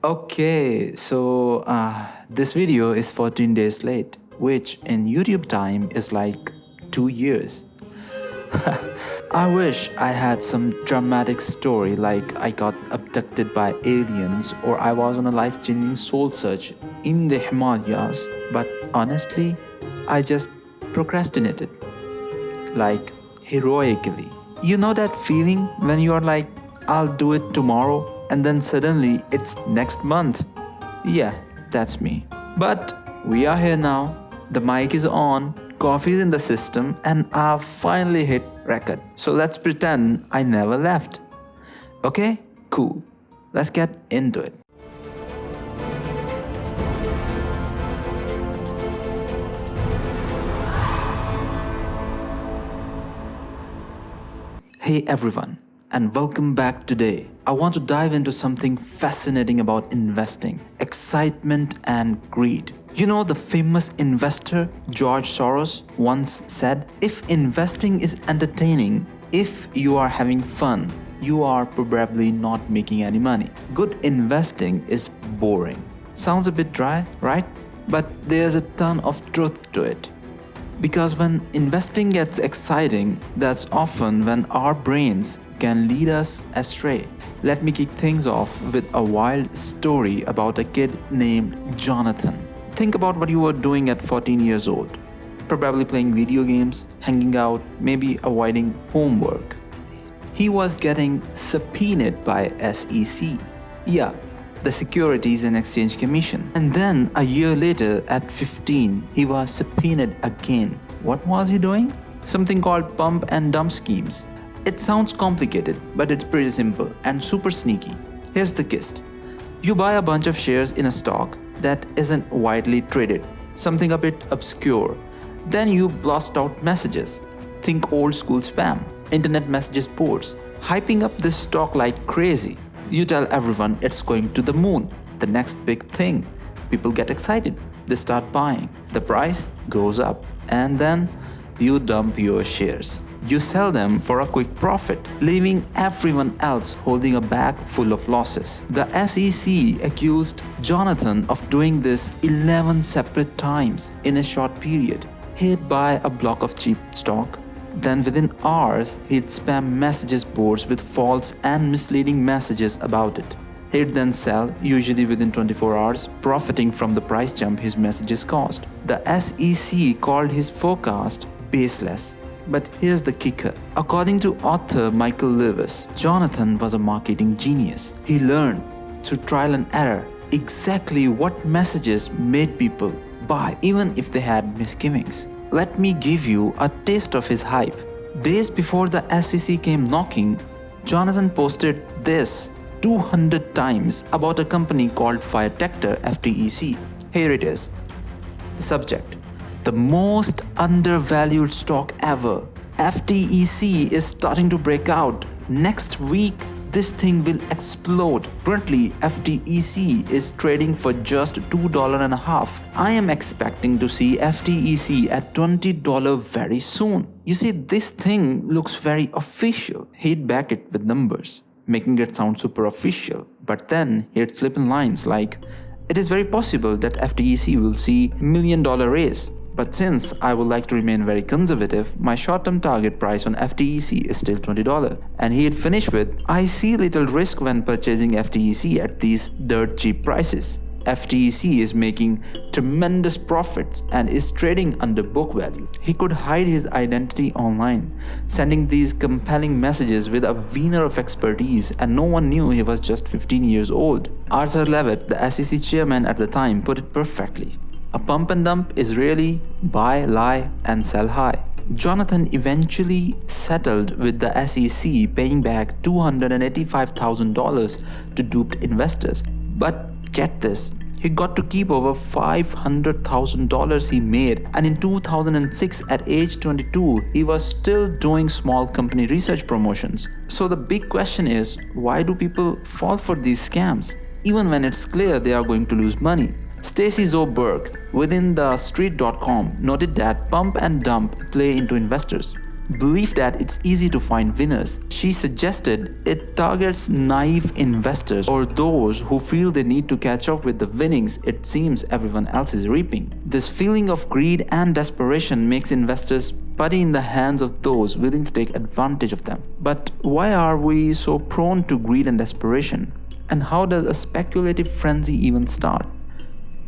Okay, so this video is 14 days late, which in YouTube time is like 2 years. I wish I had some dramatic story like I got abducted by aliens or I was on a life changing soul search in the Himalayas, but honestly, I just procrastinated. Like heroically. You know that feeling when you are like, I'll do it tomorrow, and then suddenly it's next month? Yeah, that's me. But we are here now, the mic is on, coffee is in the system, and I've finally hit record. So let's pretend I never left. Okay? Cool. Let's get into it. Hey everyone, and welcome back today. I want to dive into something fascinating about investing, excitement and greed. You know, the famous investor George Soros once said, if investing is entertaining, if you are having fun, you are probably not making any money. Good investing is boring. Sounds a bit dry, right? But there's a ton of truth to it. Because when investing gets exciting, that's often when our brains can lead us astray. Let me kick things off with a wild story about a kid named Jonathan. Think about what you were doing at 14 years old. Probably playing video games, hanging out, maybe avoiding homework. He was getting subpoenaed by SEC. Yeah, the Securities and Exchange Commission. And then a year later, at 15, he was subpoenaed again. What was he doing? Something called pump and dump schemes. It sounds complicated, but it's pretty simple and super sneaky. Here's the gist. You buy a bunch of shares in a stock that isn't widely traded, something a bit obscure. Then you blast out messages. Think old school spam, internet messages boards, hyping up this stock like crazy. You tell everyone it's going to the moon, the next big thing. People get excited. They start buying. The price goes up. And then you dump your shares. You sell them for a quick profit, leaving everyone else holding a bag full of losses. The SEC accused Jonathan of doing this 11 separate times in a short period. He'd buy a block of cheap stock. Then within hours, he'd spam messages boards with false and misleading messages about it. He'd then sell, usually within 24 hours, profiting from the price jump his messages caused. The SEC called his forecast baseless. But here's the kicker. According to author Michael Lewis, Jonathan was a marketing genius. He learned through trial and error exactly what messages made people buy, even if they had misgivings. Let me give you a taste of his hype. Days before the SEC came knocking, Jonathan posted this 200 times about a company called Fire Detector FTEC. Here it is. The subject: the most undervalued stock ever. FTEC is starting to break out. Next week, this thing will explode. Currently, FTEC is trading for just $2.50. I am expecting to see FTEC at $20 very soon. You see, this thing looks very official. He'd back it with numbers, making it sound super official. But then he'd slip in lines like, it is very possible that FTEC will see $1 million raise. But since I would like to remain very conservative, my short-term target price on FTEC is still $20. And he'd finish with, I see little risk when purchasing FTEC at these dirt cheap prices. FTEC is making tremendous profits and is trading under book value. He could hide his identity online, sending these compelling messages with a veneer of expertise, and no one knew he was just 15 years old. Arthur Levitt, the SEC chairman at the time, put it perfectly. A pump and dump is really buy, lie, and sell high. Jonathan eventually settled with the SEC, paying back $285,000 to duped investors. But get this, he got to keep over $500,000 he made, and in 2006 at age 22, he was still doing small company research promotions. So the big question is, why do people fall for these scams, even when it's clear they are going to lose money? Stacy Zoberg within the street.com noted that pump and dump play into investors. believe that it's easy to find winners. She suggested it targets naive investors or those who feel they need to catch up with the winnings it seems everyone else is reaping. This feeling of greed and desperation makes investors putty in the hands of those willing to take advantage of them. But why are we so prone to greed and desperation? And how does a speculative frenzy even start?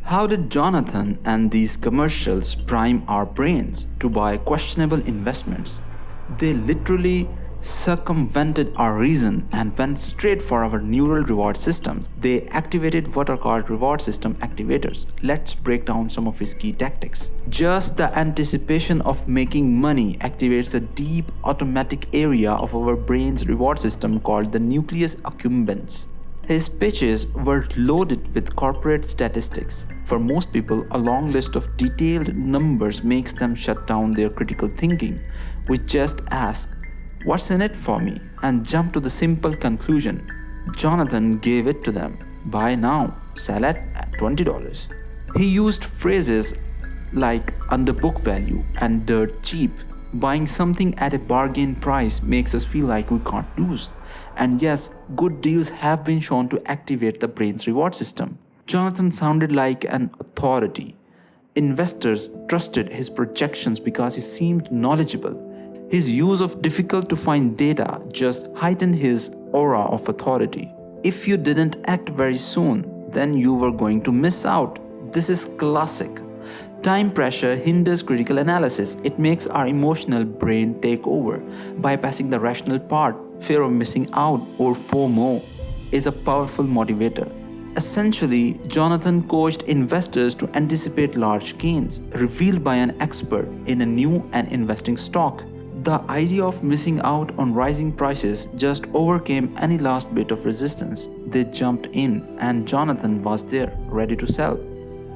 How did Jonathan and these commercials prime our brains to buy questionable investments? They literally circumvented our reason and went straight for our neural reward systems. They activated what are called reward system activators. Let's break down some of his key tactics. Just the anticipation of making money activates a deep automatic area of our brain's reward system called the nucleus accumbens. His pitches were loaded with corporate statistics. For most people, a long list of detailed numbers makes them shut down their critical thinking. We just ask, "What's in it for me?" and jump to the simple conclusion. Jonathan gave it to them. Buy now, sell at $20. He used phrases like under book value and dirt cheap. Buying something at a bargain price makes us feel like we can't lose. And yes, good deals have been shown to activate the brain's reward system. Jonathan sounded like an authority. Investors trusted his projections because he seemed knowledgeable. His use of difficult to find data just heightened his aura of authority. If you didn't act very soon, then you were going to miss out. This is classic. Time pressure hinders critical analysis. It makes our emotional brain take over, bypassing the rational part. Fear of missing out, or FOMO, is a powerful motivator. Essentially, Jonathan coached investors to anticipate large gains, revealed by an expert in a new and investing stock. The idea of missing out on rising prices just overcame any last bit of resistance. They jumped in, and Jonathan was there, ready to sell.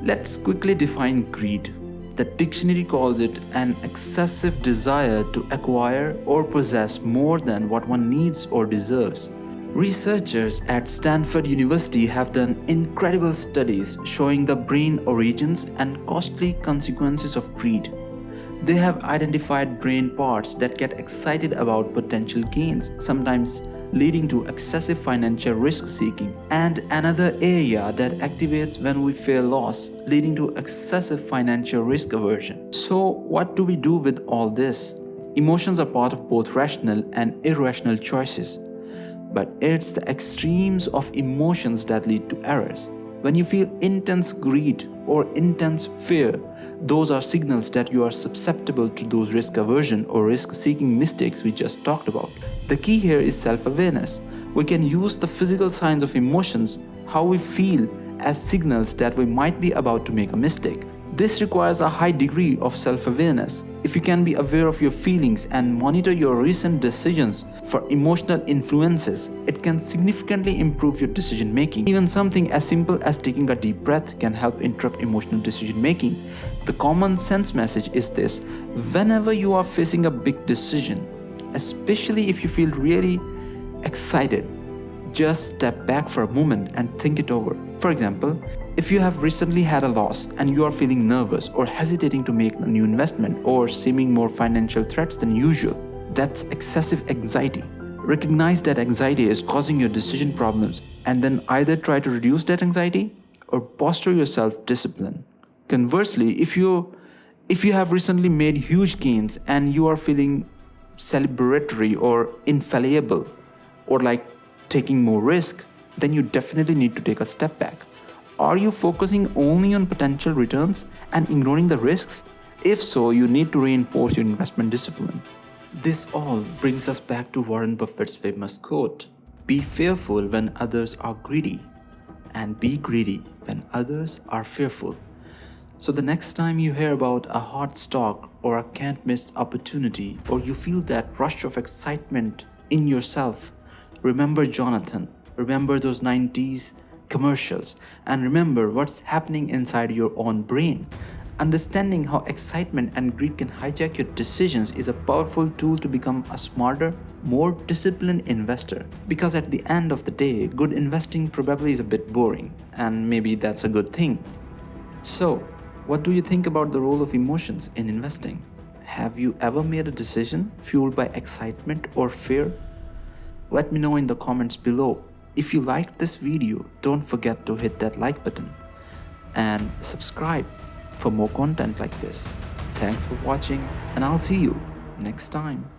Let's quickly define greed. The dictionary calls it an excessive desire to acquire or possess more than what one needs or deserves. Researchers at Stanford University have done incredible studies showing the brain origins and costly consequences of greed. They have identified brain parts that get excited about potential gains, sometimes leading to excessive financial risk-seeking, and another area that activates when we fear loss, leading to excessive financial risk aversion. So, what do we do with all this? Emotions are part of both rational and irrational choices, but it's the extremes of emotions that lead to errors. When you feel intense greed or intense fear, those are signals that you are susceptible to those risk aversion or risk-seeking mistakes we just talked about. The key here is self-awareness. We can use the physical signs of emotions, how we feel, as signals that we might be about to make a mistake. This requires a high degree of self-awareness. If you can be aware of your feelings and monitor your recent decisions for emotional influences, it can significantly improve your decision making. Even something as simple as taking a deep breath can help interrupt emotional decision making. The common sense message is this: whenever you are facing a big decision, especially if you feel really excited, just step back for a moment and think it over. For example, if you have recently had a loss and you are feeling nervous or hesitating to make a new investment or seeming more financial threats than usual, that's excessive anxiety. Recognize that anxiety is causing your decision problems and then either try to reduce that anxiety or posture yourself discipline. Conversely, if you have recently made huge gains and you are feeling celebratory or infallible or like taking more risk, then you definitely need to take a step back. Are you focusing only on potential returns and ignoring the risks? If so, you need to reinforce your investment discipline. This all brings us back to Warren Buffett's famous quote: "Be fearful when others are greedy, and be greedy when others are fearful." So the next time you hear about a hot stock or a can't miss opportunity, or you feel that rush of excitement in yourself, remember Jonathan, remember those 90s commercials, and remember what's happening inside your own brain. Understanding how excitement and greed can hijack your decisions is a powerful tool to become a smarter, more disciplined investor. Because at the end of the day, good investing probably is a bit boring, and maybe that's a good thing. So, what do you think about the role of emotions in investing? Have you ever made a decision fueled by excitement or fear? Let me know in the comments below. If you liked this video, don't forget to hit that like button and subscribe for more content like this. Thanks for watching, and I'll see you next time.